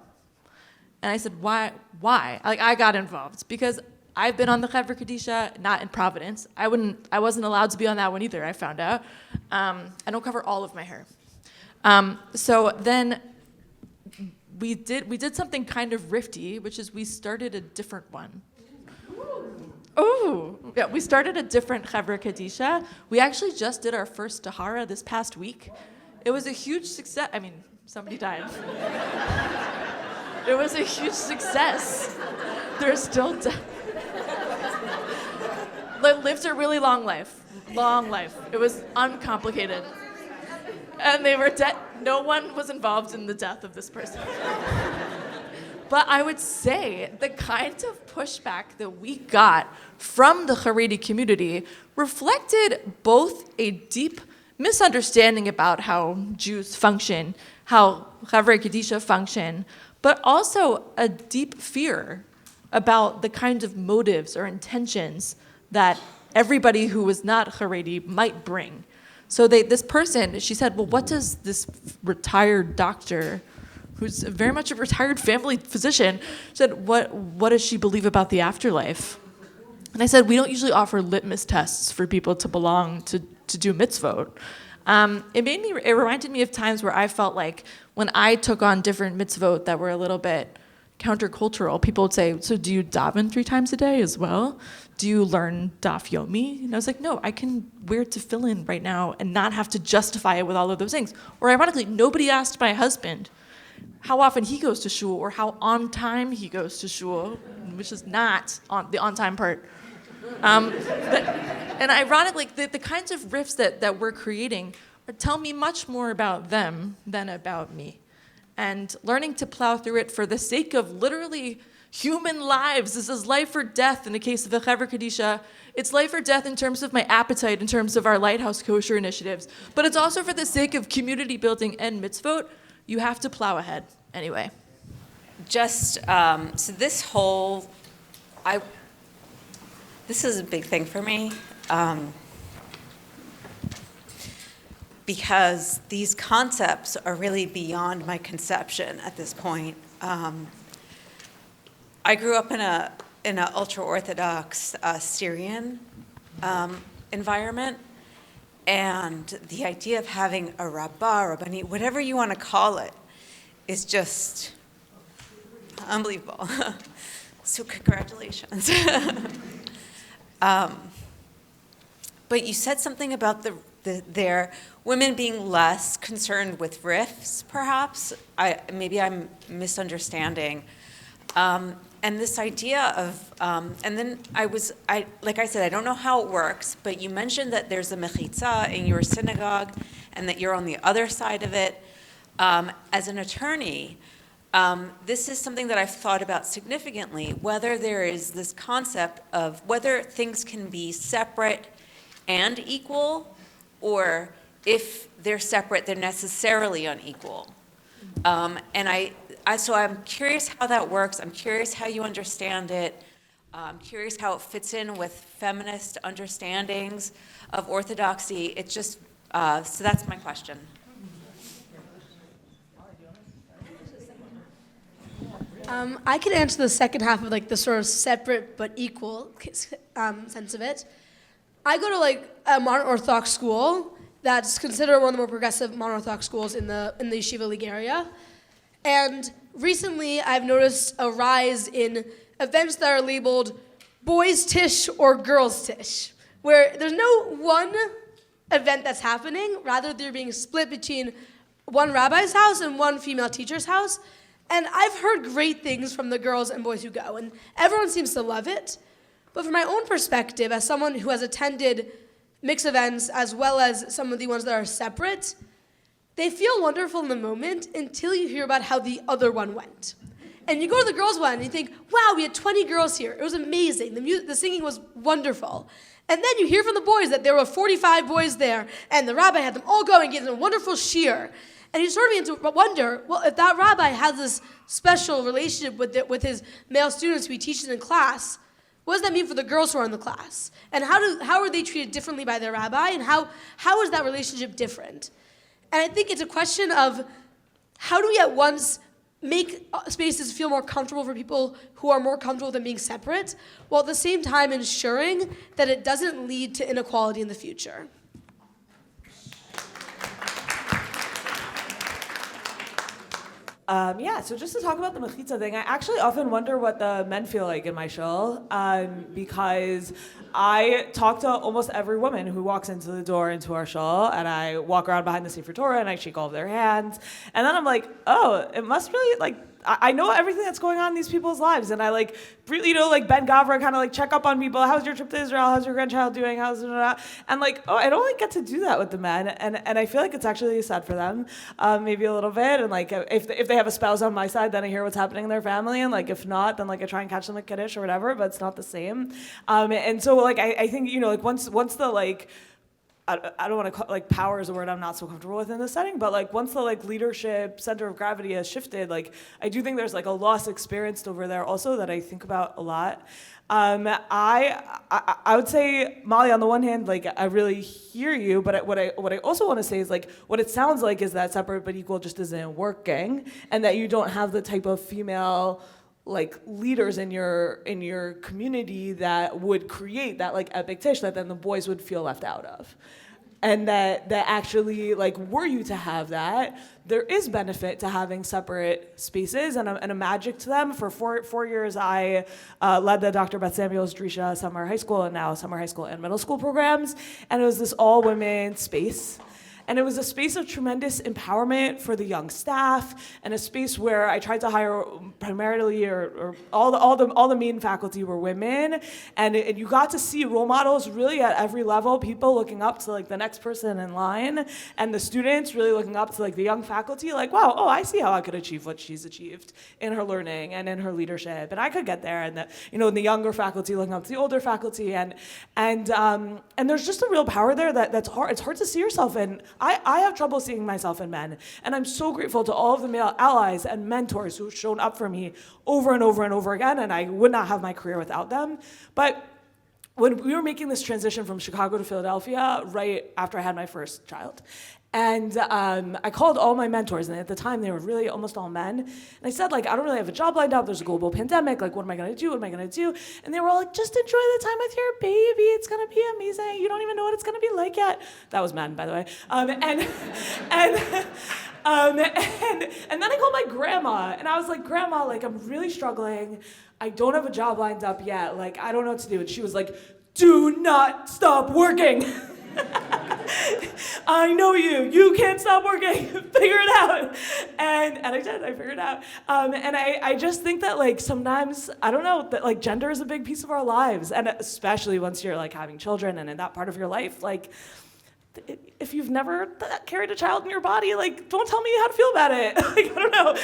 And I said, why? I got involved because I've been on the Chevra Kadisha, not in Providence. I wasn't allowed to be on that one either, I found out. I don't cover all of my hair. So then we did something kind of rifty, which is we started a different one. Oh, yeah, we started a different Chevra Kadisha. We actually just did our first Tahara this past week. It was a huge success. I mean, somebody died. It was a huge success. They're still dead. Lived a really long life. It was uncomplicated. And they were dead. No one was involved in the death of this person. But I would say the kind of pushback that we got from the Haredi community reflected both a deep misunderstanding about how Jews function, how Chevra Kadisha function, but also a deep fear about the kind of motives or intentions that everybody who was not Haredi might bring. So this person, she said, well, what does this retired doctor, who's very much a retired family physician, said, what does she believe about the afterlife? And I said, we don't usually offer litmus tests for people to belong to do mitzvot. It reminded me of times where I felt like when I took on different mitzvot that were a little bit countercultural, people would say, so do you daven 3 times a day as well? Do you learn daf yomi? And I was like, no, I can wear tefillin right now and not have to justify it with all of those things. Or ironically, nobody asked my husband how often he goes to shul or how on time he goes to shul, which is not the on time part. And ironically, the kinds of rifts that we're creating tell me much more about them than about me. And learning to plow through it for the sake of literally human lives. This is life or death in the case of the Chevra Kadisha. It's life or death in terms of my appetite, in terms of our Lighthouse Kosher initiatives. But it's also for the sake of community building and mitzvot. You have to plow ahead anyway. So this is a big thing for me. Because these concepts are really beyond my conception at this point. I grew up in an ultra-Orthodox Syrian environment, and the idea of having a Rabbi, Rabbanit, whatever you want to call it, is just unbelievable. So congratulations. But you said something about their women being less concerned with rifts, perhaps. Maybe I'm misunderstanding. And this idea of, and then like I said, I don't know how it works, but you mentioned that there's a mechitza in your synagogue and that you're on the other side of it. As an attorney, this is something that I've thought about significantly, whether there is this concept of whether things can be separate and equal, or if they're separate, they're necessarily unequal. So I'm curious how that works. I'm curious how you understand it. I'm curious how it fits in with feminist understandings of orthodoxy. It's just, so that's my question. I can answer the second half of like the sort of separate but equal sense of it. I go to like a modern Orthodox school that's considered one of the more progressive modern Orthodox schools in the Yeshiva League area. And recently I've noticed a rise in events that are labeled boys tish or girls tish, where there's no one event that's happening, rather they're being split between one rabbi's house and one female teacher's house. And I've heard great things from the girls and boys who go, and everyone seems to love it. But from my own perspective, as someone who has attended mixed events as well as some of the ones that are separate, they feel wonderful in the moment until you hear about how the other one went. And you go to the girls' one and you think, wow, we had 20 girls here. It was amazing. The singing was wonderful. And then you hear from the boys that there were 45 boys there, and the rabbi had them all going, gave them a wonderful shiur. And you sort of begin to wonder, well, if that rabbi has this special relationship with his male students who he teaches in class, what does that mean for the girls who are in the class? And how are they treated differently by their rabbi? And how is that relationship different? And I think it's a question of how do we at once make spaces feel more comfortable for people who are more comfortable than being separate, while at the same time ensuring that it doesn't lead to inequality in the future. So just to talk about the mechitza thing, I actually often wonder what the men feel like in my shul, because I talk to almost every woman who walks into the door into our shul, and I walk around behind the Sefer Torah, and I shake all of their hands, and then I'm like, oh, it must really, like, I know everything that's going on in these people's lives, and I like really, like Ben Gavra kind of like check up on people. How's your trip to Israel? How's your grandchild doing? And like, oh, I don't like get to do that with the men, and I feel like it's actually sad for them, maybe a little bit. And like, if they have a spouse on my side, then I hear what's happening in their family, and like if not, then like I try and catch them at Kiddush or whatever, but it's not the same. And so like I think like once the like. I don't want to call, like, power is a word I'm not so comfortable with in this setting, but like once the like leadership center of gravity has shifted, like I do think there's like a loss experienced over there also that I think about a lot. I would say, Molly, on the one hand, like I really hear you, but what I also want to say is like what it sounds like is that separate but equal just isn't working, and that you don't have the type of female like leaders in your community that would create that like epic tish that then the boys would feel left out of. And that actually, like, were you to have that, there is benefit to having separate spaces and a magic to them. For four years, I led the Dr. Beth Samuels Drisha Summer High School and now Summer High School and Middle School programs. And it was this all-women space. And it was a space of tremendous empowerment for the young staff, and a space where I tried to hire primarily, or all the main faculty were women, and you got to see role models really at every level, people looking up to like the next person in line, and the students really looking up to like the young faculty, like, wow, oh, I see how I could achieve what she's achieved in her learning and in her leadership, and I could get there, and the younger faculty looking up to the older faculty, and there's just a real power there that's hard. It's hard to see yourself in. I have trouble seeing myself in men, and I'm so grateful to all of the male allies and mentors who've shown up for me over and over and over again, and I would not have my career without them. But when we were making this transition from Chicago to Philadelphia, right after I had my first child, and I called all my mentors, and at the time they were really almost all men, and I said, like, I don't really have a job lined up, there's a global pandemic, like, what am I gonna do, and they were all like, just enjoy the time with your baby, it's gonna be amazing, you don't even know what it's gonna be like yet. That was men, by the way. And then I called my grandma, and I was like, Grandma, like, I'm really struggling, I don't have a job lined up yet, like, I don't know what to do, and she was like, do not stop working. I know you can't stop working, figure it out. And I did, I figured it out. And I just think that like sometimes, I don't know, that like gender is a big piece of our lives. And especially once you're like having children and in that part of your life, like if you've never carried a child in your body, like, don't tell me how to feel about it. Like, I don't know.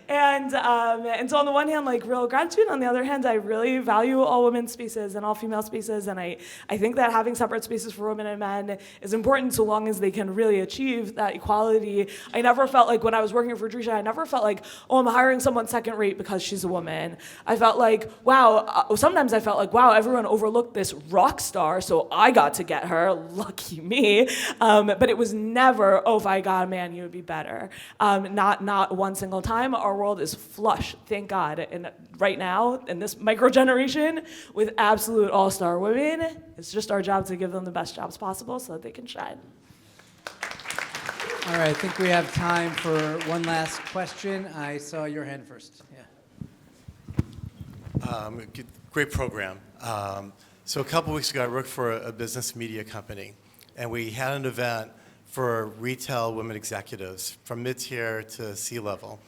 And so on the one hand, like, real gratitude. On the other hand, I really value all women's spaces and all female spaces. And I think that having separate spaces for women and men is important so long as they can really achieve that equality. I never felt like when I was working for Drisha, I never felt like, oh, I'm hiring someone second rate because she's a woman. I felt like, wow, sometimes I felt like, wow, everyone overlooked this rock star, so I got to get her. Lucky me. But it was never, oh, if I got a man, you would be better. Not one single time. Our world is flush, thank God. And right now, in this micro generation, with absolute all-star women, it's just our job to give them the best jobs possible so that they can shine. All right, I think we have time for one last question. I saw your hand first. Yeah. Great program. So a couple weeks ago, I worked for a business media company, and we had an event for retail women executives from mid-tier to C-level.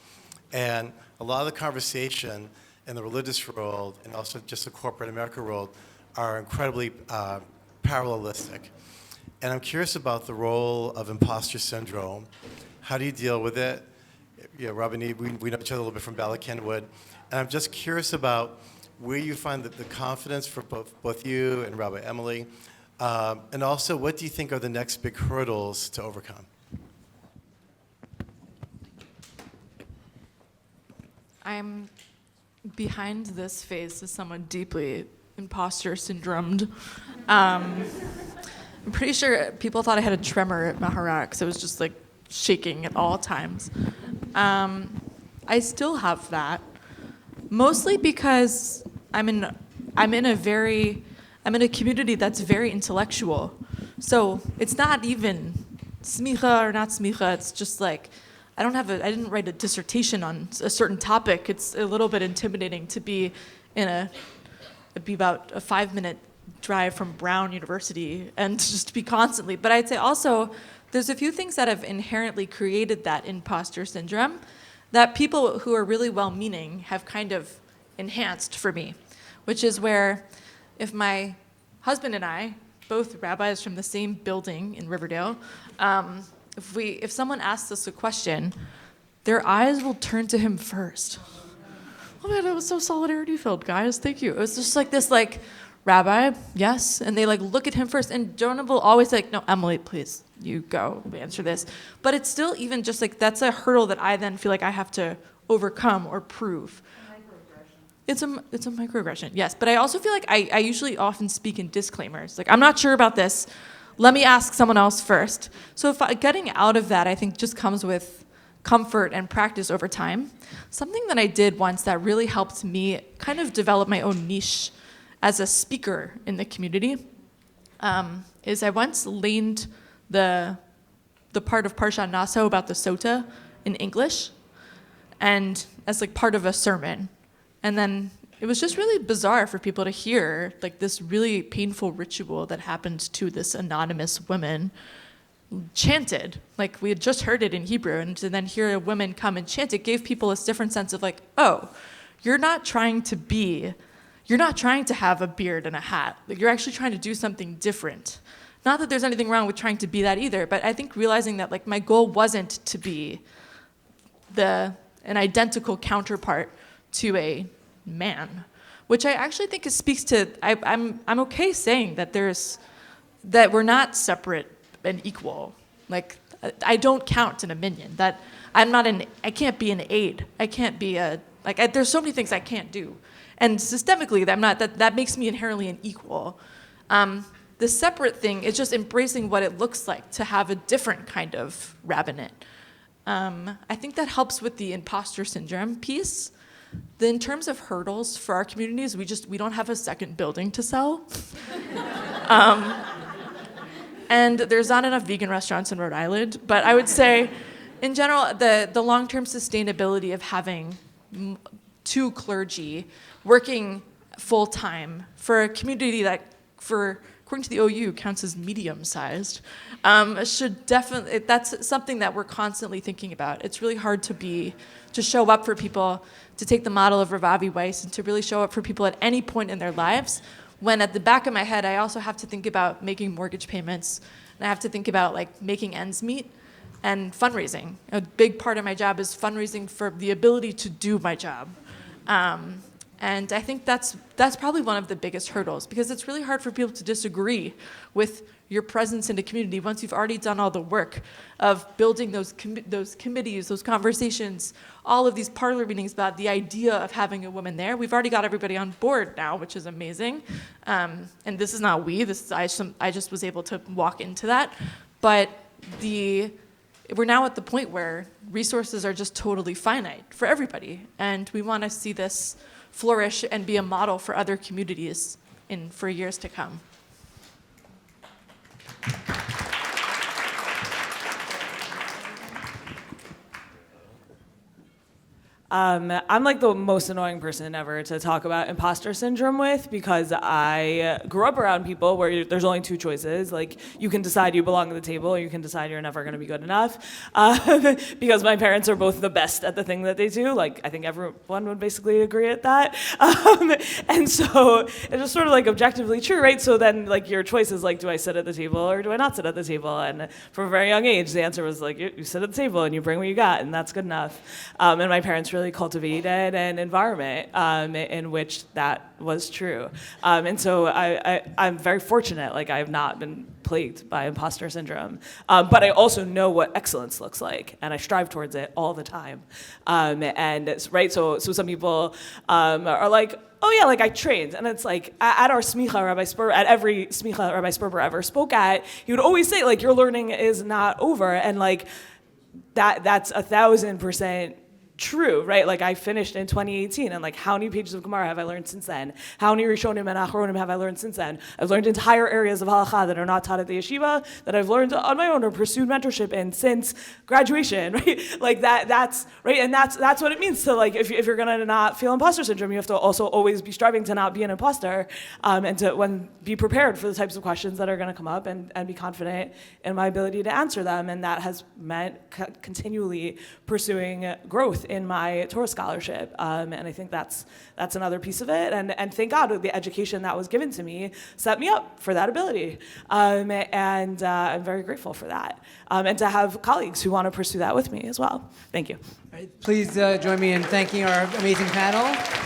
And a lot of the conversation in the religious world and also just the corporate America world are incredibly parallelistic. And I'm curious about the role of imposter syndrome. How do you deal with it? Yeah, Rabbanit, we know each other a little bit from Bala Kenwood. And I'm just curious about where you find the confidence for both you and Rabbi Emily, and also what do you think are the next big hurdles to overcome? I'm behind this face as someone deeply imposter syndromed. I'm pretty sure people thought I had a tremor at Maharak, so it was just like shaking at all times. I still have that. Mostly because I'm in a community that's very intellectual. So it's not even smicha or not smicha. It's just like I didn't write a dissertation on a certain topic. It's a little bit intimidating to be it'd be about a 5-minute drive from Brown University and just be constantly. But I'd say also there's a few things that have inherently created that imposter syndrome that people who are really well-meaning have kind of enhanced for me, which is where if my husband and I, both rabbis from the same building in Riverdale, if someone asks us a question, their eyes will turn to him first. Oh man, that was so solidarity filled, guys. Thank you. It was just like this, like, Rabbi, yes, and they like look at him first, and Jonah will always say, like, no, Emily, please, you go answer this. But it's still even just like that's a hurdle that I then feel like I have to overcome or prove. It's a microaggression, yes. But I also feel like I usually often speak in disclaimers. Like, I'm not sure about this. Let me ask someone else first. So getting out of that, I think, just comes with comfort and practice over time. Something that I did once that really helped me kind of develop my own niche as a speaker in the community is I once leaned the part of Parshat Naso about the Sota in English, and as like part of a sermon. And then it was just really bizarre for people to hear like this really painful ritual that happened to this anonymous woman chanted. Like we had just heard it in Hebrew, and to then hear a woman come and chant, it gave people a different sense of like, oh, you're not trying to have a beard and a hat. Like, you're actually trying to do something different. Not that there's anything wrong with trying to be that either, but I think realizing that like my goal wasn't to be an identical counterpart to a man, which I actually think speaks to I'm okay saying that that we're not separate and equal. Like I don't count in a minion. That I can't be an aide. I can't be there's so many things I can't do. And systemically, that makes me inherently an equal. The separate thing is just embracing what it looks like to have a different kind of Rabbanit. I think that helps with the imposter syndrome piece. In terms of hurdles for our communities, we don't have a second building to sell. And there's not enough vegan restaurants in Rhode Island. But I would say, in general, the long-term sustainability of having two clergy working full-time for a community that, according to the OU, counts as medium-sized, should definitely, that's something that we're constantly thinking about. It's really hard to show up for people, to take the model of Rav Avi Weiss, and to really show up for people at any point in their lives when at the back of my head, I also have to think about making mortgage payments, and I have to think about like making ends meet and fundraising. A big part of my job is fundraising for the ability to do my job. And I think that's probably one of the biggest hurdles, because it's really hard for people to disagree with your presence in a community once you've already done all the work of building those committees, those conversations, all of these parlor meetings about the idea of having a woman there. We've already got everybody on board now, which is amazing. And this is not we. This is I just was able to walk into that. But we're now at the point where resources are just totally finite for everybody, and we want to see this flourish and be a model for other communities for years to come. I'm like the most annoying person ever to talk about imposter syndrome with, because I grew up around people where there's only two choices. Like, you can decide you belong at the table, or you can decide you're never going to be good enough. Because my parents are both the best at the thing that they do. Like, I think everyone would basically agree at that. And so it's just sort of like objectively true, right? So then like your choice is like, do I sit at the table or do I not sit at the table? And from a very young age, the answer was like, you sit at the table and you bring what you got, and that's good enough. And my parents really cultivated an environment in which that was true. And so I'm very fortunate. Like, I have not been plagued by imposter syndrome. But I also know what excellence looks like, and I strive towards it all the time. And it's, right, so some people are like, oh yeah, like I trained. And it's like, at our smicha, at every smicha Rabbi Sperber ever spoke at, he would always say, like, your learning is not over. And like, that's 1,000% true, right? Like, I finished in 2018, and like, how many pages of Gemara have I learned since then? How many Rishonim and Achronim have I learned since then? I've learned entire areas of halakha that are not taught at the yeshiva, that I've learned on my own or pursued mentorship in since graduation, right? Like that's right, and that's what it means to, like, if you're gonna not feel imposter syndrome, you have to also always be striving to not be an imposter, and to be prepared for the types of questions that are gonna come up, and be confident in my ability to answer them. And that has meant continually pursuing growth in my Torah scholarship, and I think that's another piece of it. And thank God the education that was given to me set me up for that ability, and I'm very grateful for that, and to have colleagues who want to pursue that with me as well. Thank you. All right, please join me in thanking our amazing panel.